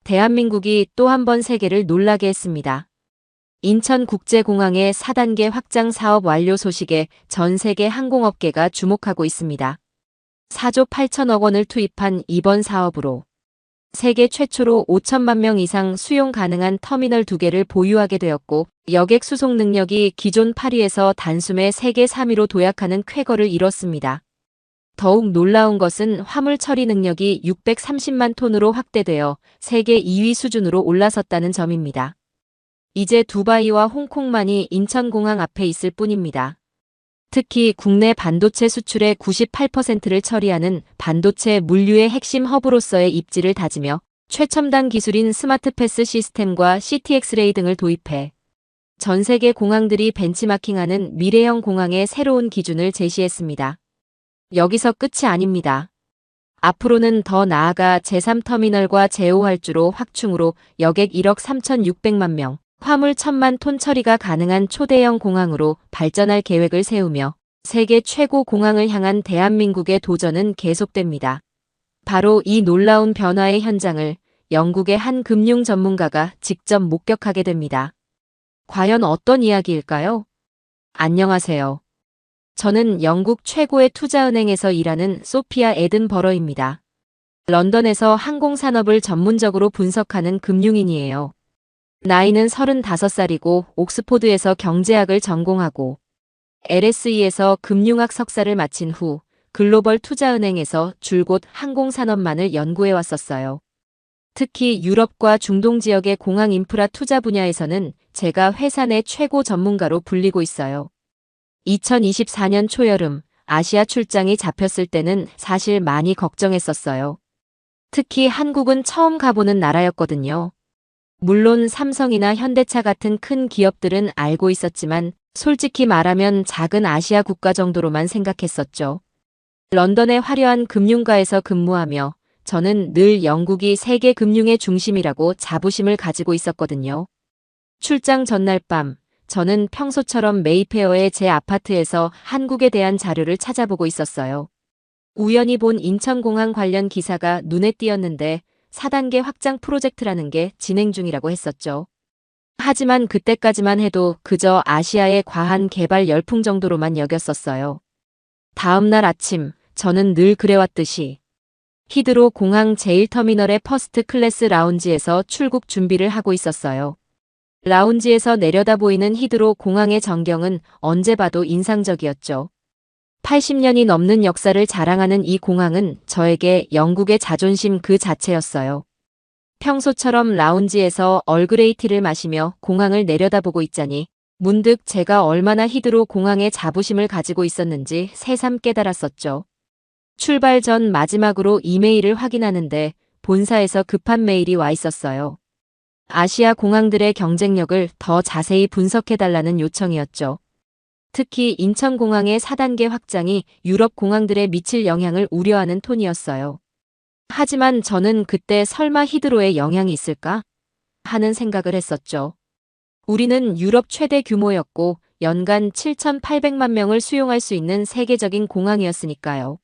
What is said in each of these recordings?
대한민국이 또 한 번 세계를 놀라게 했습니다. 인천국제공항의 4단계 확장 사업 완료 소식에 전 세계 항공업계가 주목하고 있습니다. 4조 8천억 원을 투입한 이번 사업으로 세계 최초로 5천만 명 이상 수용 가능한 터미널 2개를 보유하게 되었고, 여객 수송 능력이 기존 8위에서 단숨에 세계 3위로 도약하는 쾌거를 이뤘습니다. 더욱 놀라운 것은 화물 처리 능력이 630만 톤으로 확대되어 세계 2위 수준으로 올라섰다는 점입니다. 이제 두바이와 홍콩만이 인천공항 앞에 있을 뿐입니다. 특히 국내 반도체 수출의 98%를 처리하는 반도체 물류의 핵심 허브로서의 입지를 다지며 최첨단 기술인 스마트패스 시스템과 CTX-ray 등을 도입해 전 세계 공항들이 벤치마킹하는 미래형 공항의 새로운 기준을 제시했습니다. 여기서 끝이 아닙니다. 앞으로는 더 나아가 제3터미널과 제5활주로 확충으로 여객 1억 3,600만 명, 화물 1,000만 톤 처리가 가능한 초대형 공항으로 발전할 계획을 세우며 세계 최고 공항을 향한 대한민국의 도전은 계속됩니다. 바로 이 놀라운 변화의 현장을 영국의 한 금융 전문가가 직접 목격하게 됩니다. 과연 어떤 이야기일까요? 안녕하세요. 저는 영국 최고의 투자은행에서 일하는 소피아 에든버러입니다. 런던에서 항공산업을 전문적으로 분석하는 금융인이에요. 나이는 35살이고 옥스포드에서 경제학을 전공하고 LSE에서 금융학 석사를 마친 후 글로벌 투자은행에서 줄곧 항공산업만을 연구해 왔었어요. 특히 유럽과 중동 지역의 공항 인프라 투자 분야에서는 제가 회사 내 최고 전문가로 불리고 있어요. 2024년 초여름 아시아 출장이 잡혔을 때는 사실 많이 걱정했었어요. 특히 한국은 처음 가보는 나라였거든요. 물론 삼성이나 현대차 같은 큰 기업들은 알고 있었지만 솔직히 말하면 작은 아시아 국가 정도로만 생각했었죠. 런던의 화려한 금융가에서 근무하며 저는 늘 영국이 세계 금융의 중심이라고 자부심을 가지고 있었거든요. 출장 전날 밤, 저는 평소처럼 메이페어의 제 아파트에서 한국에 대한 자료를 찾아보고 있었어요. 우연히 본 인천공항 관련 기사가 눈에 띄었는데 4단계 확장 프로젝트라는 게 진행 중이라고 했었죠. 하지만 그때까지만 해도 그저 아시아의 과한 개발 열풍 정도로만 여겼었어요. 다음 날 아침, 저는 늘 그래왔듯이 히드로 공항 제1터미널의 퍼스트 클래스 라운지에서 출국 준비를 하고 있었어요. 라운지에서 내려다 보이는 히드로 공항의 전경은 언제 봐도 인상적이었죠. 80년이 넘는 역사를 자랑하는 이 공항은 저에게 영국의 자존심 그 자체였어요. 평소처럼 라운지에서 얼그레이티를 마시며 공항을 내려다보고 있자니 문득 제가 얼마나 히드로 공항에 자부심을 가지고 있었는지 새삼 깨달았었죠. 출발 전 마지막으로 이메일을 확인하는데 본사에서 급한 메일이 와 있었어요. 아시아 공항들의 경쟁력을 더 자세히 분석해달라는 요청이었죠. 특히 인천공항의 4단계 확장이 유럽 공항들에 미칠 영향을 우려하는 톤이었어요. 하지만 저는 그때 설마 히드로에 영향이 있을까? 하는 생각을 했었죠. 우리는 유럽 최대 규모였고 연간 7,800만 명을 수용할 수 있는 세계적인 공항이었으니까요.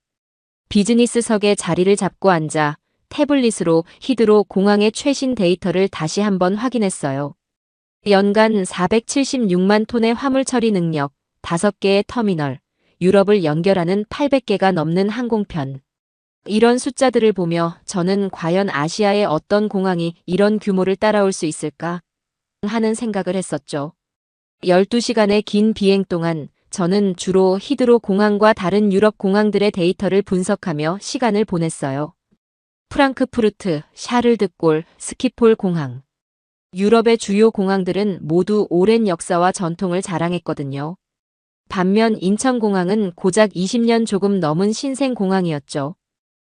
비즈니스석에 자리를 잡고 앉아 태블릿으로 히드로 공항의 최신 데이터를 다시 한번 확인했어요. 연간 476만 톤의 화물 처리 능력, 5개의 터미널, 유럽을 연결하는 800개가 넘는 항공편. 이런 숫자들을 보며 저는 과연 아시아의 어떤 공항이 이런 규모를 따라올 수 있을까 하는 생각을 했었죠. 12시간의 긴 비행 동안 저는 주로 히드로 공항과 다른 유럽 공항들의 데이터를 분석하며 시간을 보냈어요. 프랑크푸르트, 샤를드골, 스키폴 공항. 유럽의 주요 공항들은 모두 오랜 역사와 전통을 자랑했거든요. 반면 인천공항은 고작 20년 조금 넘은 신생 공항이었죠.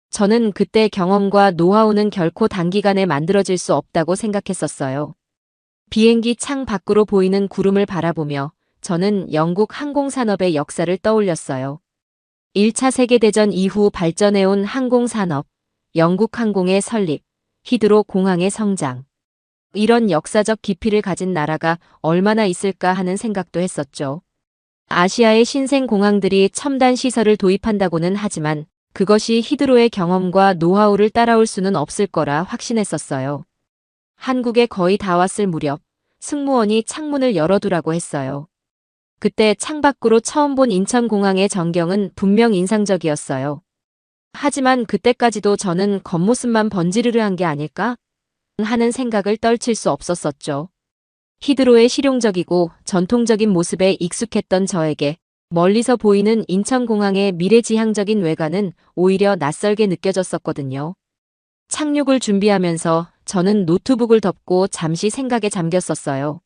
저는 그때 경험과 노하우는 결코 단기간에 만들어질 수 없다고 생각했었어요. 비행기 창 밖으로 보이는 구름을 바라보며 저는 영국 항공산업의 역사를 떠올렸어요. 1차 세계대전 이후 발전해온 항공산업, 영국 항공의 설립, 히드로 공항의 성장. 이런 역사적 깊이를 가진 나라가 얼마나 있을까 하는 생각도 했었죠. 아시아의 신생 공항들이 첨단 시설을 도입한다고는 하지만 그것이 히드로의 경험과 노하우를 따라올 수는 없을 거라 확신했었어요. 한국에 거의 다 왔을 무렵 승무원이 창문을 열어두라고 했어요. 그때 창밖으로 처음 본 인천공항의 전경은 분명 인상적이었어요. 하지만 그때까지도 저는 겉모습만 번지르르한 게 아닐까 하는 생각을 떨칠 수 없었었죠. 히드로의 실용적이고 전통적인 모습에 익숙했던 저에게 멀리서 보이는 인천공항의 미래지향적인 외관은 오히려 낯설게 느껴졌었거든요. 착륙을 준비하면서 저는 노트북을 덮고 잠시 생각에 잠겼었어요.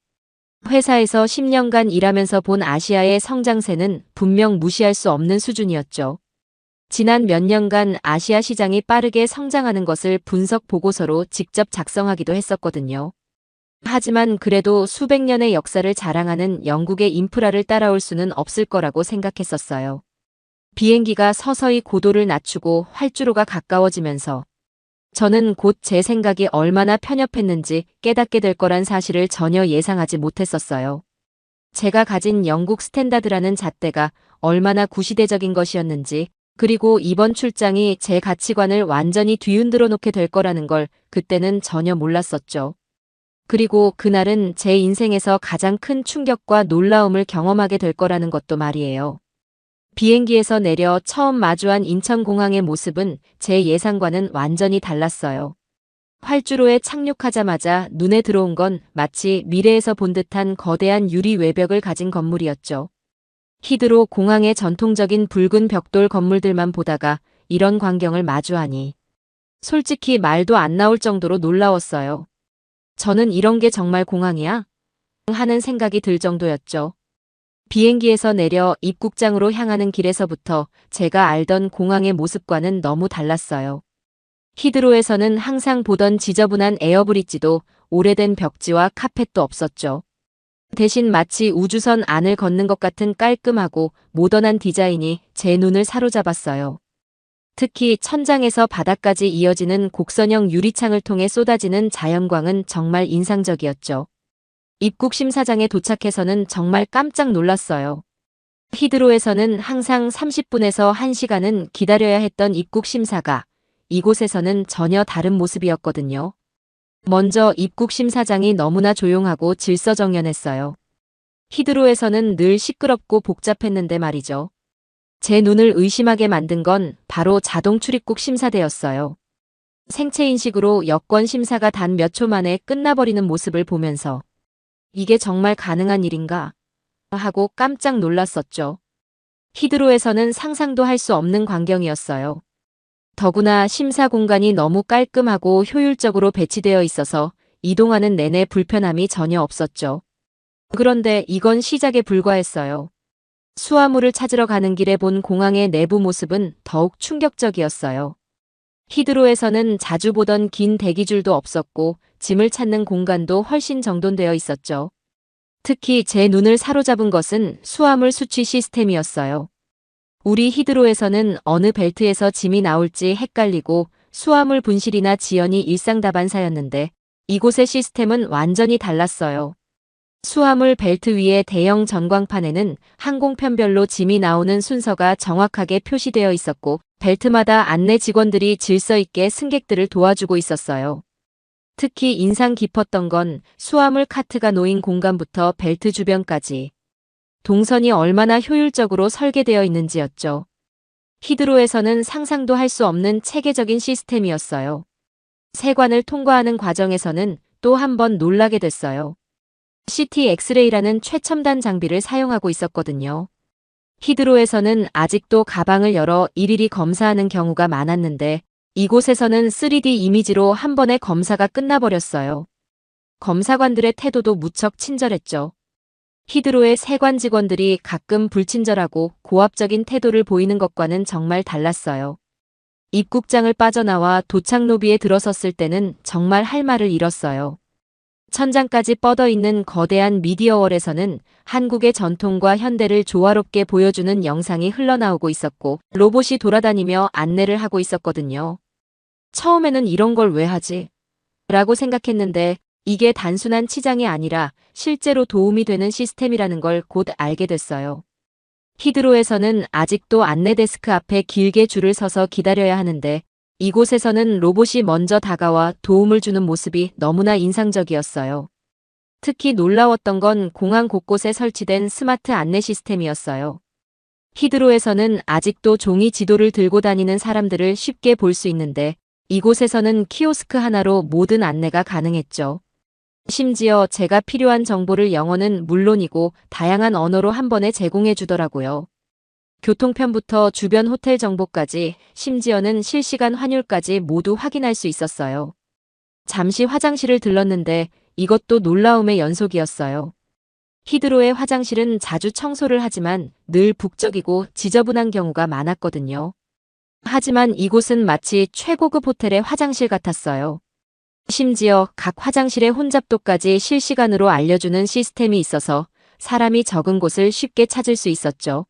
회사에서 10년간 일하면서 본 아시아의 성장세는 분명 무시할 수 없는 수준이었죠. 지난 몇 년간 아시아 시장이 빠르게 성장하는 것을 분석 보고서로 직접 작성하기도 했었거든요. 하지만 그래도 수백 년의 역사를 자랑하는 영국의 인프라를 따라올 수는 없을 거라고 생각했었어요. 비행기가 서서히 고도를 낮추고 활주로가 가까워지면서 저는 곧 제 생각이 얼마나 편협했는지 깨닫게 될 거란 사실을 전혀 예상하지 못했었어요. 제가 가진 영국 스탠다드라는 잣대가 얼마나 구시대적인 것이었는지, 그리고 이번 출장이 제 가치관을 완전히 뒤흔들어 놓게 될 거라는 걸 그때는 전혀 몰랐었죠. 그리고 그날은 제 인생에서 가장 큰 충격과 놀라움을 경험하게 될 거라는 것도 말이에요. 비행기에서 내려 처음 마주한 인천공항의 모습은 제 예상과는 완전히 달랐어요. 활주로에 착륙하자마자 눈에 들어온 건 마치 미래에서 본 듯한 거대한 유리 외벽을 가진 건물이었죠. 히드로 공항의 전통적인 붉은 벽돌 건물들만 보다가 이런 광경을 마주하니 솔직히 말도 안 나올 정도로 놀라웠어요. 저는 이런 게 정말 공항이야? 하는 생각이 들 정도였죠. 비행기에서 내려 입국장으로 향하는 길에서부터 제가 알던 공항의 모습과는 너무 달랐어요. 히드로에서는 항상 보던 지저분한 에어브리지도 오래된 벽지와 카펫도 없었죠. 대신 마치 우주선 안을 걷는 것 같은 깔끔하고 모던한 디자인이 제 눈을 사로잡았어요. 특히 천장에서 바닥까지 이어지는 곡선형 유리창을 통해 쏟아지는 자연광은 정말 인상적이었죠. 입국 심사장에 도착해서는 정말 깜짝 놀랐어요. 히드로에서는 항상 30분에서 1시간은 기다려야 했던 입국 심사가 이곳에서는 전혀 다른 모습이었거든요. 먼저 입국 심사장이 너무나 조용하고 질서정연했어요. 히드로에서는 늘 시끄럽고 복잡했는데 말이죠. 제 눈을 의심하게 만든 건 바로 자동 출입국 심사대였어요. 생체 인식으로 여권 심사가 단 몇 초 만에 끝나버리는 모습을 보면서 이게 정말 가능한 일인가? 하고 깜짝 놀랐었죠. 히드로에서는 상상도 할 수 없는 광경이었어요. 더구나 심사 공간이 너무 깔끔하고 효율적으로 배치되어 있어서 이동하는 내내 불편함이 전혀 없었죠. 그런데 이건 시작에 불과했어요. 수화물을 찾으러 가는 길에 본 공항의 내부 모습은 더욱 충격적이었어요. 히드로에서는 자주 보던 긴 대기줄도 없었고 짐을 찾는 공간도 훨씬 정돈되어 있었죠. 특히 제 눈을 사로잡은 것은 수화물 수취 시스템이었어요. 우리 히드로에서는 어느 벨트에서 짐이 나올지 헷갈리고 수화물 분실이나 지연이 일상다반사였는데 이곳의 시스템은 완전히 달랐어요. 수화물 벨트 위의 대형 전광판에는 항공편별로 짐이 나오는 순서가 정확하게 표시되어 있었고 벨트마다 안내 직원들이 질서 있게 승객들을 도와주고 있었어요. 특히 인상 깊었던 건 수화물 카트가 놓인 공간부터 벨트 주변까지 동선이 얼마나 효율적으로 설계되어 있는지였죠. 히드로에서는 상상도 할 수 없는 체계적인 시스템이었어요. 세관을 통과하는 과정에서는 또 한 번 놀라게 됐어요. CT 엑스레이라는 최첨단 장비를 사용하고 있었거든요. 히드로에서는 아직도 가방을 열어 일일이 검사하는 경우가 많았는데 이곳에서는 3D 이미지로 한 번에 검사가 끝나버렸어요. 검사관들의 태도도 무척 친절했죠. 히드로의 세관 직원들이 가끔 불친절하고 고압적인 태도를 보이는 것과는 정말 달랐어요. 입국장을 빠져나와 도착 로비에 들어섰을 때는 정말 할 말을 잃었어요. 천장까지 뻗어있는 거대한 미디어월에서는 한국의 전통과 현대를 조화롭게 보여주는 영상이 흘러나오고 있었고 로봇이 돌아다니며 안내를 하고 있었거든요. 처음에는 이런 걸 왜 하지? 라고 생각했는데 이게 단순한 치장이 아니라 실제로 도움이 되는 시스템이라는 걸 곧 알게 됐어요. 히드로에서는 아직도 안내 데스크 앞에 길게 줄을 서서 기다려야 하는데 이곳에서는 로봇이 먼저 다가와 도움을 주는 모습이 너무나 인상적이었어요. 특히 놀라웠던 건 공항 곳곳에 설치된 스마트 안내 시스템이었어요. 히드로에서는 아직도 종이 지도를 들고 다니는 사람들을 쉽게 볼 수 있는데 이곳에서는 키오스크 하나로 모든 안내가 가능했죠. 심지어 제가 필요한 정보를 영어는 물론이고 다양한 언어로 한 번에 제공해 주더라고요. 교통편부터 주변 호텔 정보까지, 심지어는 실시간 환율까지 모두 확인할 수 있었어요. 잠시 화장실을 들렀는데 이것도 놀라움의 연속이었어요. 히드로의 화장실은 자주 청소를 하지만 늘 북적이고 지저분한 경우가 많았거든요. 하지만 이곳은 마치 최고급 호텔의 화장실 같았어요. 심지어 각 화장실의 혼잡도까지 실시간으로 알려주는 시스템이 있어서 사람이 적은 곳을 쉽게 찾을 수 있었죠.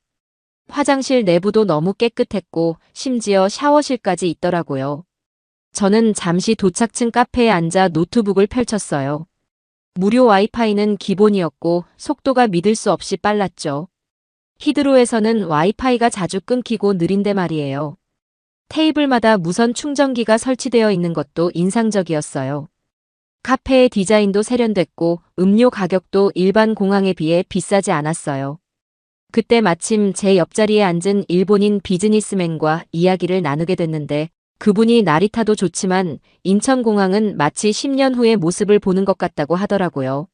화장실 내부도 너무 깨끗했고 심지어 샤워실까지 있더라고요. 저는 잠시 도착층 카페에 앉아 노트북을 펼쳤어요. 무료 와이파이는 기본이었고 속도가 믿을 수 없이 빨랐죠. 히드로에서는 와이파이가 자주 끊기고 느린데 말이에요. 테이블마다 무선 충전기가 설치되어 있는 것도 인상적이었어요. 카페의 디자인도 세련됐고 음료 가격도 일반 공항에 비해 비싸지 않았어요. 그때 마침 제 옆자리에 앉은 일본인 비즈니스맨과 이야기를 나누게 됐는데 그분이 나리타도 좋지만 인천공항은 마치 10년 후의 모습을 보는 것 같다고 하더라고요.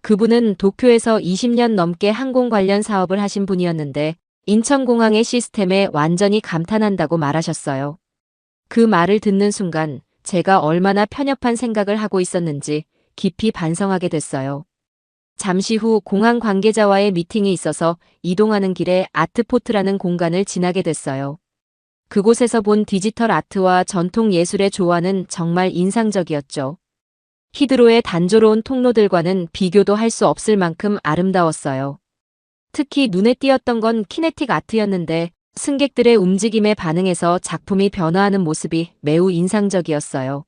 그분은 도쿄에서 20년 넘게 항공 관련 사업을 하신 분이었는데 인천공항의 시스템에 완전히 감탄한다고 말하셨어요. 그 말을 듣는 순간 제가 얼마나 편협한 생각을 하고 있었는지 깊이 반성하게 됐어요. 잠시 후 공항 관계자와의 미팅이 있어서 이동하는 길에 아트포트라는 공간을 지나게 됐어요. 그곳에서 본 디지털 아트와 전통 예술의 조화는 정말 인상적이었죠. 히드로의 단조로운 통로들과는 비교도 할 수 없을 만큼 아름다웠어요. 특히 눈에 띄었던 건 키네틱 아트였는데 승객들의 움직임에 반응해서 작품이 변화하는 모습이 매우 인상적이었어요.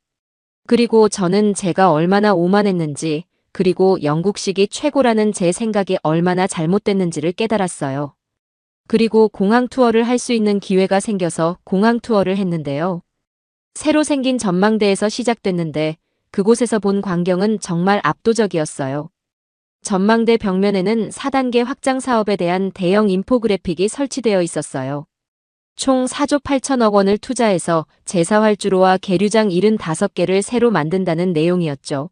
그리고 저는 제가 얼마나 오만했는지, 그리고 영국식이 최고라는 제 생각이 얼마나 잘못됐는지를 깨달았어요. 그리고 공항 투어를 할 수 있는 기회가 생겨서 공항 투어를 했는데요. 새로 생긴 전망대에서 시작됐는데 그곳에서 본 광경은 정말 압도적이었어요. 전망대 벽면에는 4단계 확장 사업에 대한 대형 인포그래픽이 설치되어 있었어요. 총 4조 8천억 원을 투자해서 제사활주로와 계류장 75개를 새로 만든다는 내용이었죠.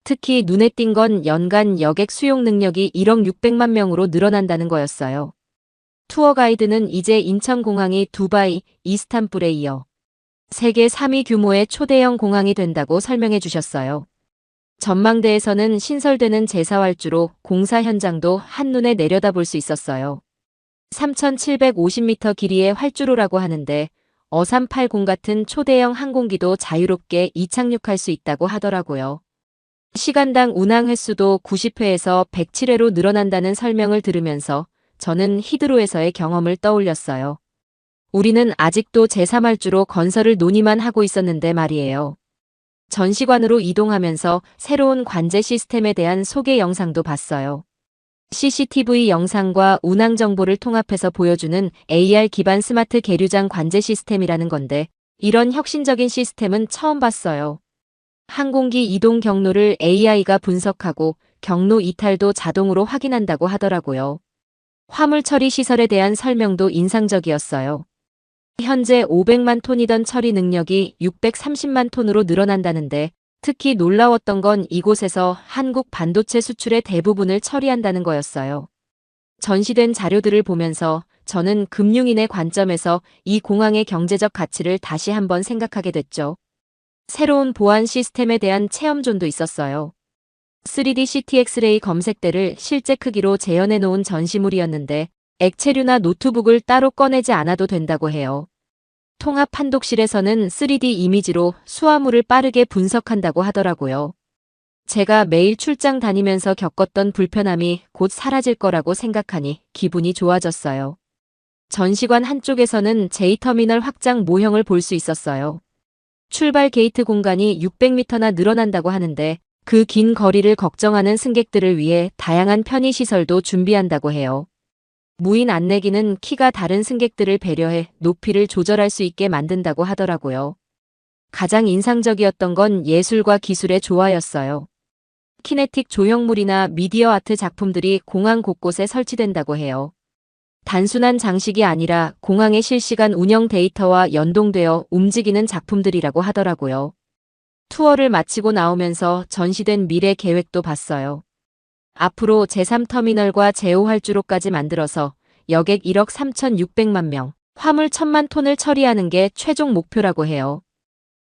특히 눈에 띈 건 연간 여객 수용 능력이 1억 600만 명으로 늘어난다는 거였어요. 투어 가이드는 이제 인천공항이 두바이, 이스탄불에 이어 세계 3위 규모의 초대형 공항이 된다고 설명해 주셨어요. 전망대에서는 신설되는 제사활주로 공사 현장도 한눈에 내려다볼 수 있었어요. 3,750m 길이의 활주로라고 하는데 어380 같은 초대형 항공기도 자유롭게 이착륙할 수 있다고 하더라고요. 시간당 운항 횟수도 90회에서 107회로 늘어난다는 설명을 들으면서 저는 히드로에서의 경험을 떠올렸어요. 우리는 아직도 제3활주로 건설을 논의만 하고 있었는데 말이에요. 전시관으로 이동하면서 새로운 관제 시스템에 대한 소개 영상도 봤어요. CCTV 영상과 운항 정보를 통합해서 보여주는 AR 기반 스마트 계류장 관제 시스템이라는 건데 이런 혁신적인 시스템은 처음 봤어요. 항공기 이동 경로를 AI가 분석하고 경로 이탈도 자동으로 확인한다고 하더라고요. 화물 처리 시설에 대한 설명도 인상적이었어요. 현재 500만 톤이던 처리 능력이 630만 톤으로 늘어난다는데 특히 놀라웠던 건 이곳에서 한국 반도체 수출의 대부분을 처리한다는 거였어요. 전시된 자료들을 보면서 저는 금융인의 관점에서 이 공항의 경제적 가치를 다시 한번 생각하게 됐죠. 새로운 보안 시스템에 대한 체험존도 있었어요. 3D CT 엑스레이 검색대를 실제 크기로 재현해 놓은 전시물이었는데 액체류나 노트북을 따로 꺼내지 않아도 된다고 해요. 통합 판독실에서는 3D 이미지로 수화물을 빠르게 분석한다고 하더라고요. 제가 매일 출장 다니면서 겪었던 불편함이 곧 사라질 거라고 생각하니 기분이 좋아졌어요. 전시관 한쪽에서는 J터미널 확장 모형을 볼 수 있었어요. 출발 게이트 공간이 600m나 늘어난다고 하는데 그 긴 거리를 걱정하는 승객들을 위해 다양한 편의시설도 준비한다고 해요. 무인 안내기는 키가 다른 승객들을 배려해 높이를 조절할 수 있게 만든다고 하더라고요. 가장 인상적이었던 건 예술과 기술의 조화였어요. 키네틱 조형물이나 미디어 아트 작품들이 공항 곳곳에 설치된다고 해요. 단순한 장식이 아니라 공항의 실시간 운영 데이터와 연동되어 움직이는 작품들이라고 하더라고요. 투어를 마치고 나오면서 전시된 미래 계획도 봤어요. 앞으로 제3터미널과 제5활주로까지 만들어서 여객 1억 3,600만 명, 화물 1,000만 톤을 처리하는 게 최종 목표라고 해요.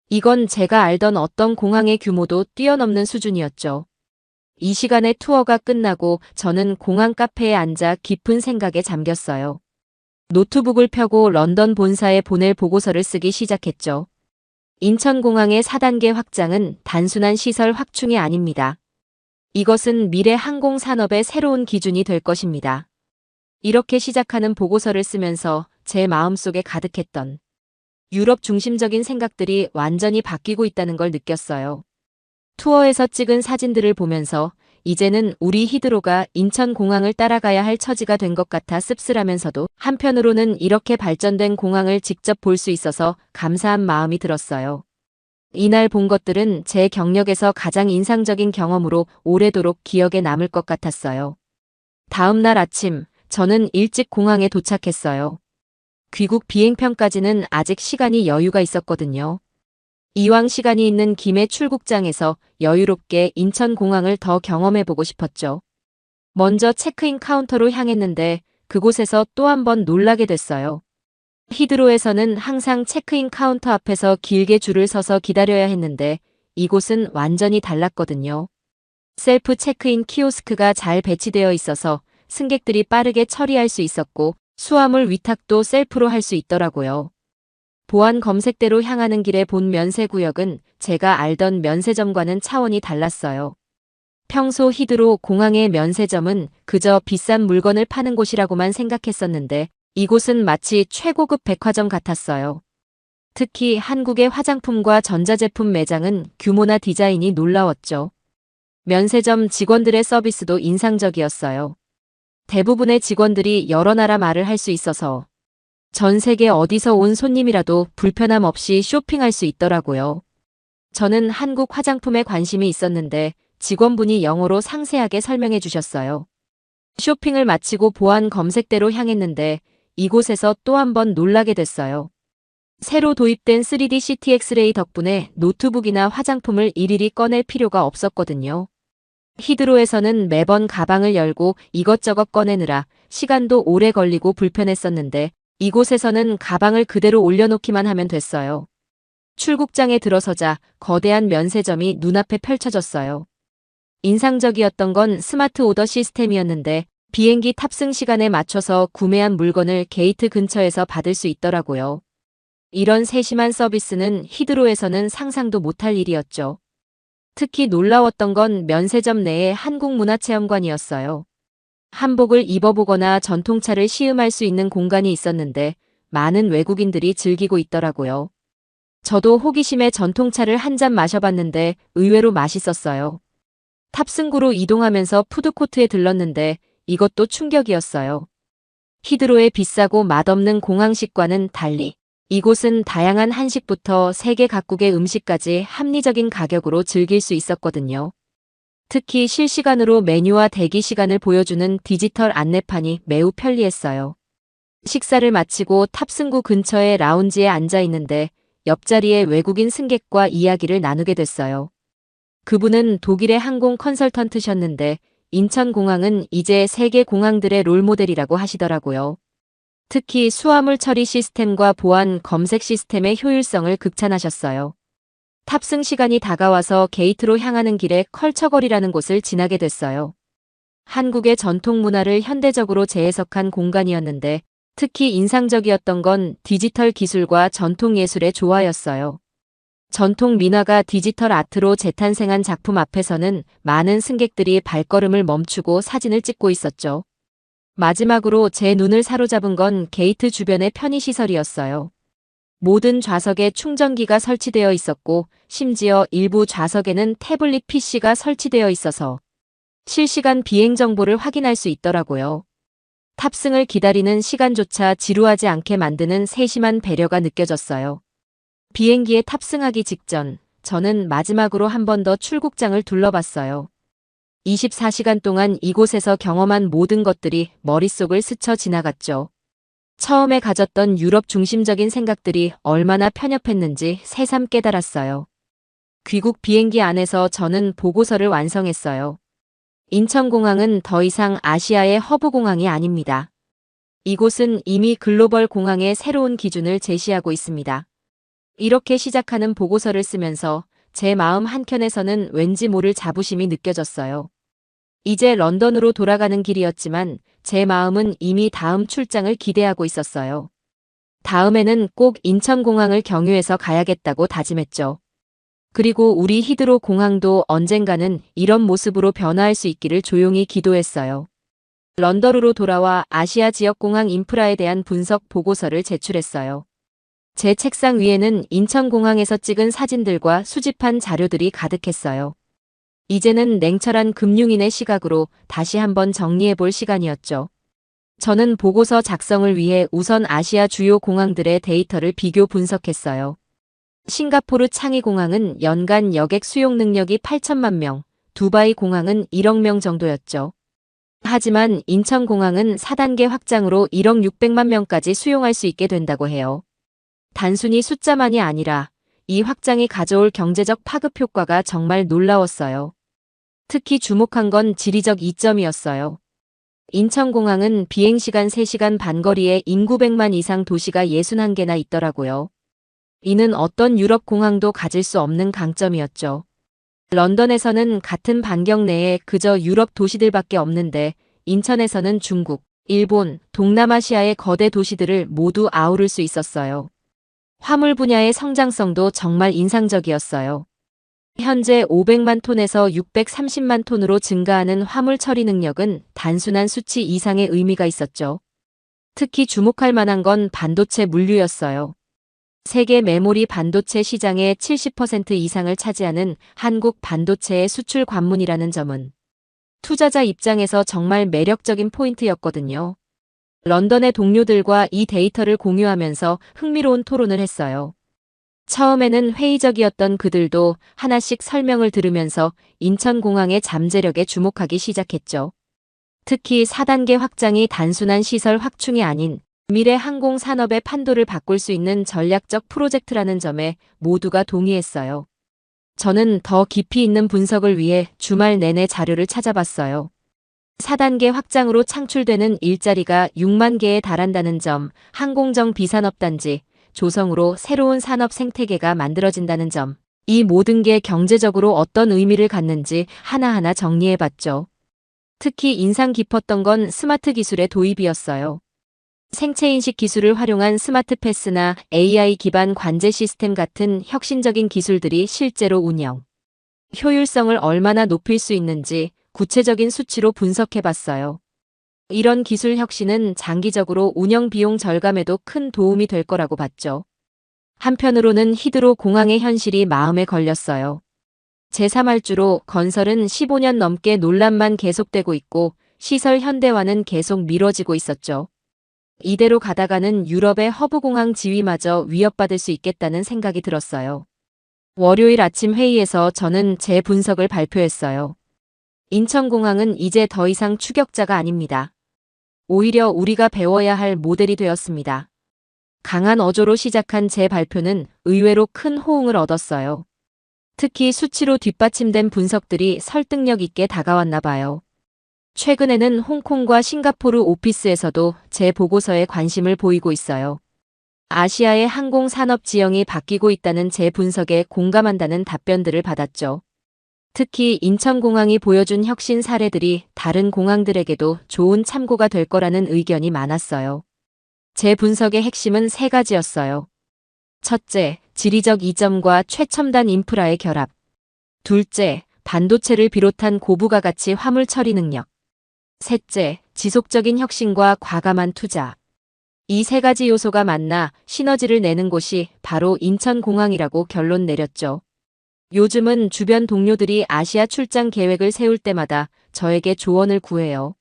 이건 제가 알던 어떤 공항의 규모도 뛰어넘는 수준이었죠. 이 시간에 투어가 끝나고 저는 공항 카페에 앉아 깊은 생각에 잠겼어요. 노트북을 펴고 런던 본사에 보낼 보고서를 쓰기 시작했죠. 인천공항의 4단계 확장은 단순한 시설 확충이 아닙니다. 이것은 미래 항공산업의 새로운 기준이 될 것입니다. 이렇게 시작하는 보고서를 쓰면서 제 마음속에 가득했던 유럽 중심적인 생각들이 완전히 바뀌고 있다는 걸 느꼈어요. 투어에서 찍은 사진들을 보면서 이제는 우리 히드로가 인천공항을 따라가야 할 처지가 된 것 같아 씁쓸하면서도 한편으로는 이렇게 발전된 공항을 직접 볼 수 있어서 감사한 마음이 들었어요. 이날 본 것들은 제 경력에서 가장 인상적인 경험으로 오래도록 기억에 남을 것 같았어요. 다음 날 아침, 저는 일찍 공항에 도착했어요. 귀국 비행편까지는 아직 시간이 여유가 있었거든요. 이왕 시간이 있는 김에 출국장에서 여유롭게 인천공항을 더 경험해보고 싶었죠. 먼저 체크인 카운터로 향했는데 그곳에서 또 한 번 놀라게 됐어요. 히드로에서는 항상 체크인 카운터 앞에서 길게 줄을 서서 기다려야 했는데 이곳은 완전히 달랐거든요. 셀프 체크인 키오스크가 잘 배치되어 있어서 승객들이 빠르게 처리할 수 있었고 수화물 위탁도 셀프로 할 수 있더라고요. 보안 검색대로 향하는 길에 본 면세구역은 제가 알던 면세점과는 차원이 달랐어요. 평소 히드로 공항의 면세점은 그저 비싼 물건을 파는 곳이라고만 생각했었는데 이곳은 마치 최고급 백화점 같았어요. 특히 한국의 화장품과 전자제품 매장은 규모나 디자인이 놀라웠죠. 면세점 직원들의 서비스도 인상적이었어요. 대부분의 직원들이 여러 나라 말을 할 수 있어서 전 세계 어디서 온 손님이라도 불편함 없이 쇼핑할 수 있더라고요. 저는 한국 화장품에 관심이 있었는데 직원분이 영어로 상세하게 설명해 주셨어요. 쇼핑을 마치고 보안 검색대로 향했는데 이곳에서 또 한 번 놀라게 됐어요. 새로 도입된 3D CT 엑스레이 덕분에 노트북이나 화장품을 일일이 꺼낼 필요가 없었거든요. 히드로에서는 매번 가방을 열고 이것저것 꺼내느라 시간도 오래 걸리고 불편했었는데 이곳에서는 가방을 그대로 올려놓기만 하면 됐어요. 출국장에 들어서자 거대한 면세점이 눈앞에 펼쳐졌어요. 인상적이었던 건 스마트 오더 시스템이었는데 비행기 탑승 시간에 맞춰서 구매한 물건을 게이트 근처에서 받을 수 있더라고요. 이런 세심한 서비스는 히드로에서는 상상도 못할 일이었죠. 특히 놀라웠던 건 면세점 내의 한국문화체험관이었어요. 한복을 입어보거나 전통차를 시음할 수 있는 공간이 있었는데 많은 외국인들이 즐기고 있더라고요. 저도 호기심에 전통차를 한 잔 마셔봤는데 의외로 맛있었어요. 탑승구로 이동하면서 푸드코트에 들렀는데 이것도 충격이었어요. 히드로의 비싸고 맛없는 공항식과는 달리 이곳은 다양한 한식부터 세계 각국의 음식까지 합리적인 가격으로 즐길 수 있었거든요. 특히 실시간으로 메뉴와 대기 시간을 보여주는 디지털 안내판이 매우 편리했어요. 식사를 마치고 탑승구 근처의 라운지에 앉아 있는데 옆자리에 외국인 승객과 이야기를 나누게 됐어요. 그분은 독일의 항공 컨설턴트셨는데 인천공항은 이제 세계 공항들의 롤모델이라고 하시더라고요. 특히 수화물 처리 시스템과 보안 검색 시스템의 효율성을 극찬하셨어요. 탑승 시간이 다가와서 게이트로 향하는 길에 컬처거리라는 곳을 지나게 됐어요. 한국의 전통 문화를 현대적으로 재해석한 공간이었는데 특히 인상적이었던 건 디지털 기술과 전통 예술의 조화였어요. 전통 민화가 디지털 아트로 재탄생한 작품 앞에서는 많은 승객들이 발걸음을 멈추고 사진을 찍고 있었죠. 마지막으로 제 눈을 사로잡은 건 게이트 주변의 편의시설이었어요. 모든 좌석에 충전기가 설치되어 있었고 심지어 일부 좌석에는 태블릿 PC가 설치되어 있어서 실시간 비행 정보를 확인할 수 있더라고요. 탑승을 기다리는 시간조차 지루하지 않게 만드는 세심한 배려가 느껴졌어요. 비행기에 탑승하기 직전 저는 마지막으로 한 번 더 출국장을 둘러봤어요. 24시간 동안 이곳에서 경험한 모든 것들이 머릿속을 스쳐 지나갔죠. 처음에 가졌던 유럽 중심적인 생각들이 얼마나 편협했는지 새삼 깨달았어요. 귀국 비행기 안에서 저는 보고서를 완성했어요. 인천공항은 더 이상 아시아의 허브공항이 아닙니다. 이곳은 이미 글로벌 공항의 새로운 기준을 제시하고 있습니다. 이렇게 시작하는 보고서를 쓰면서 제 마음 한켠에서는 왠지 모를 자부심이 느껴졌어요. 이제 런던으로 돌아가는 길이었지만 제 마음은 이미 다음 출장을 기대하고 있었어요. 다음에는 꼭 인천공항을 경유해서 가야겠다고 다짐했죠. 그리고 우리 히드로 공항도 언젠가는 이런 모습으로 변화할 수 있기를 조용히 기도했어요. 런던으로 돌아와 아시아 지역 공항 인프라에 대한 분석 보고서를 제출했어요. 제 책상 위에는 인천공항에서 찍은 사진들과 수집한 자료들이 가득했어요. 이제는 냉철한 금융인의 시각으로 다시 한번 정리해볼 시간이었죠. 저는 보고서 작성을 위해 우선 아시아 주요 공항들의 데이터를 비교 분석했어요. 싱가포르 창이 공항은 연간 여객 수용 능력이 8천만 명, 두바이 공항은 1억 명 정도였죠. 하지만 인천공항은 4단계 확장으로 1억 600만 명까지 수용할 수 있게 된다고 해요. 단순히 숫자만이 아니라 이 확장이 가져올 경제적 파급 효과가 정말 놀라웠어요. 특히 주목한 건 지리적 이점이었어요. 인천공항은 비행시간 3시간 반 거리에 인구 100만 이상 도시가 61개나 있더라고요. 이는 어떤 유럽 공항도 가질 수 없는 강점이었죠. 런던에서는 같은 반경 내에 그저 유럽 도시들밖에 없는데 인천에서는 중국, 일본, 동남아시아의 거대 도시들을 모두 아우를 수 있었어요. 화물 분야의 성장성도 정말 인상적이었어요. 현재 500만 톤에서 630만 톤으로 증가하는 화물 처리 능력은 단순한 수치 이상의 의미가 있었죠. 특히 주목할 만한 건 반도체 물류였어요. 세계 메모리 반도체 시장의 70% 이상을 차지하는 한국 반도체의 수출 관문이라는 점은 투자자 입장에서 정말 매력적인 포인트였거든요. 런던의 동료들과 이 데이터를 공유하면서 흥미로운 토론을 했어요. 처음에는 회의적이었던 그들도 하나씩 설명을 들으면서 인천공항의 잠재력에 주목하기 시작했죠. 특히 4단계 확장이 단순한 시설 확충이 아닌 미래 항공 산업의 판도를 바꿀 수 있는 전략적 프로젝트라는 점에 모두가 동의했어요. 저는 더 깊이 있는 분석을 위해 주말 내내 자료를 찾아봤어요. 4단계 확장으로 창출되는 일자리가 6만 개에 달한다는 점, 항공정 비산업단지, 조성으로 새로운 산업 생태계가 만들어진다는 점, 이 모든 게 경제적으로 어떤 의미를 갖는지 하나하나 정리해봤죠. 특히 인상 깊었던 건 스마트 기술의 도입이었어요. 생체인식 기술을 활용한 스마트 패스나 AI 기반 관제 시스템 같은 혁신적인 기술들이 실제로 운영, 효율성을 얼마나 높일 수 있는지 구체적인 수치로 분석해봤어요. 이런 기술 혁신은 장기적으로 운영 비용 절감에도 큰 도움이 될 거라고 봤죠. 한편으로는 히드로 공항의 현실이 마음에 걸렸어요. 제3할주로 건설은 15년 넘게 논란만 계속되고 있고 시설 현대화는 계속 미뤄지고 있었죠. 이대로 가다가는 유럽의 허브공항 지위마저 위협받을 수 있겠다는 생각이 들었어요. 월요일 아침 회의에서 저는 제 분석을 발표했어요. 인천공항은 이제 더 이상 추격자가 아닙니다. 오히려 우리가 배워야 할 모델이 되었습니다. 강한 어조로 시작한 제 발표는 의외로 큰 호응을 얻었어요. 특히 수치로 뒷받침된 분석들이 설득력 있게 다가왔나 봐요. 최근에는 홍콩과 싱가포르 오피스에서도 제 보고서에 관심을 보이고 있어요. 아시아의 항공 산업 지형이 바뀌고 있다는 제 분석에 공감한다는 답변들을 받았죠. 특히 인천공항이 보여준 혁신 사례들이 다른 공항들에게도 좋은 참고가 될 거라는 의견이 많았어요. 제 분석의 핵심은 3가지였어요. 첫째, 지리적 이점과 최첨단 인프라의 결합. 둘째, 반도체를 비롯한 고부가 가치 화물 처리 능력. 셋째, 지속적인 혁신과 과감한 투자. 이 3가지 요소가 만나 시너지를 내는 곳이 바로 인천공항이라고 결론 내렸죠. 요즘은 주변 동료들이 아시아 출장 계획을 세울 때마다 저에게 조언을 구해요.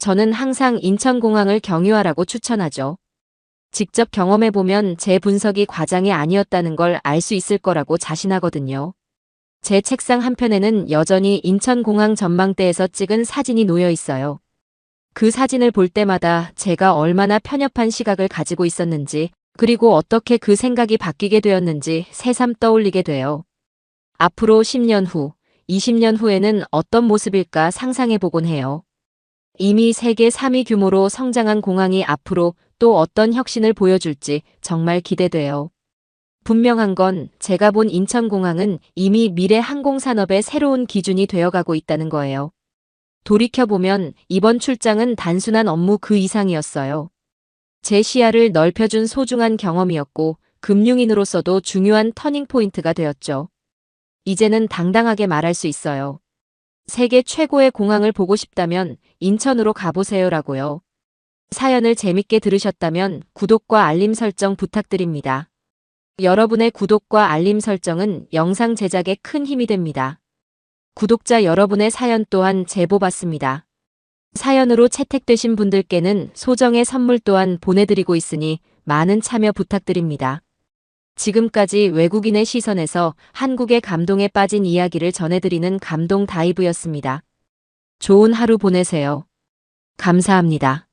저는 항상 인천공항을 경유하라고 추천하죠. 직접 경험해보면 제 분석이 과장이 아니었다는 걸 알 수 있을 거라고 자신하거든요. 제 책상 한편에는 여전히 인천공항 전망대에서 찍은 사진이 놓여 있어요. 그 사진을 볼 때마다 제가 얼마나 편협한 시각을 가지고 있었는지, 그리고 어떻게 그 생각이 바뀌게 되었는지 새삼 떠올리게 돼요. 앞으로 10년 후, 20년 후에는 어떤 모습일까 상상해보곤 해요. 이미 세계 3위 규모로 성장한 공항이 앞으로 또 어떤 혁신을 보여줄지 정말 기대돼요. 분명한 건 제가 본 인천공항은 이미 미래 항공산업의 새로운 기준이 되어가고 있다는 거예요. 돌이켜보면 이번 출장은 단순한 업무 그 이상이었어요. 제 시야를 넓혀준 소중한 경험이었고 금융인으로서도 중요한 터닝포인트가 되었죠. 이제는 당당하게 말할 수 있어요. 세계 최고의 공항을 보고 싶다면 인천으로 가보세요라고요. 사연을 재밌게 들으셨다면 구독과 알림 설정 부탁드립니다. 여러분의 구독과 알림 설정은 영상 제작에 큰 힘이 됩니다. 구독자 여러분의 사연 또한 제보 받습니다. 사연으로 채택되신 분들께는 소정의 선물 또한 보내드리고 있으니 많은 참여 부탁드립니다. 지금까지 외국인의 시선에서 한국의 감동에 빠진 이야기를 전해드리는 감동 다이브였습니다. 좋은 하루 보내세요. 감사합니다.